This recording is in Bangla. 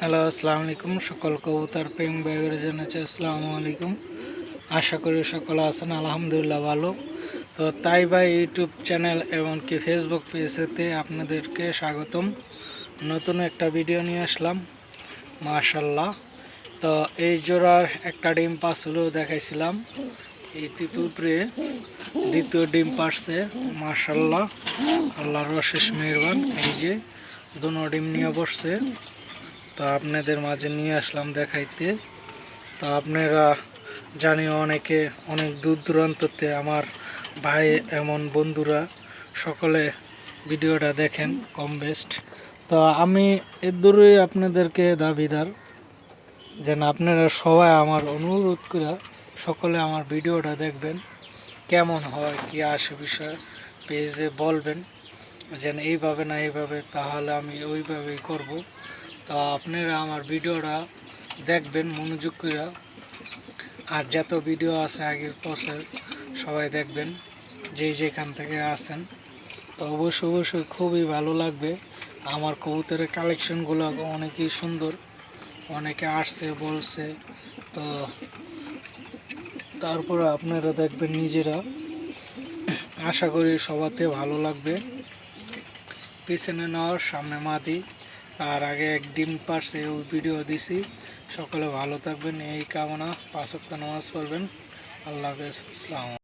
হ্যালো, আসসালামু আলাইকুম। সকল কবুতর প্রেম ভাইয়ের জানাচ্ছি আসসালামু আলাইকুম। আশা করি সকলে আছেন আলহামদুলিল্লাহ ভালো। তো তাই ভাই ইউটিউব চ্যানেল এমনকি ফেসবুক পেজেতে আপনাদেরকে স্বাগতম। নতুন একটা ভিডিও নিয়ে আসলাম মাশাল্লাহ। তো এই জোড়ার একটা ডিম পাসলেও দেখাইছিলাম, ইতিপূর্বে দ্বিতীয় ডিম পারছে মাশাল্লাহ, আল্লাহর অশেষ মেহেরবান। এই যে দুনো ডিম নিয়ে বসছে, তো আপনাদের মাঝে নিয়ে আসলাম দেখাইতে। তো আপনারা জানিও অনেকে অনেক দূর দূরান্ততে আমার ভাই এমন বন্ধুরা সকলে ভিডিওটা দেখেন কম বেস্ট। তো আমি এর দূরই আপনাদেরকে দাবিদার যেন আপনারা সবাই আমার অনুরোধ করে সকলে আমার ভিডিওটা দেখবেন, কেমন হয় কি আসে বিষয় পেজে বলবেন যেন এইভাবে না এইভাবে, তাহলে আমি ওইভাবেই করব। তো আপনারা আমার ভিডিওটা দেখবেন মনোযোগ করে, আর যত ভিডিও আছে আগের পথের সবাই দেখবেন যেখান থেকে আসেন। তো অবশ্যই খুবই ভালো লাগবে। আমার কবুতরের কালেকশনগুলো অনেকই সুন্দর, অনেকে আসছে বলছে। তো তারপরে আপনারা দেখবেন নিজেরা, আশা করি সবাতে ভালো লাগবে। পিছনে নর সামনে মাদি, তার আগে এক ডিম পারছে ওই ভিডিও দিছি। সকলে ভালো থাকবেন এই কামনা, 5 ওয়াক্ত নামাজ পড়বেন। আল্লাহ হাফেজ, আসসালামু আলাইকুম।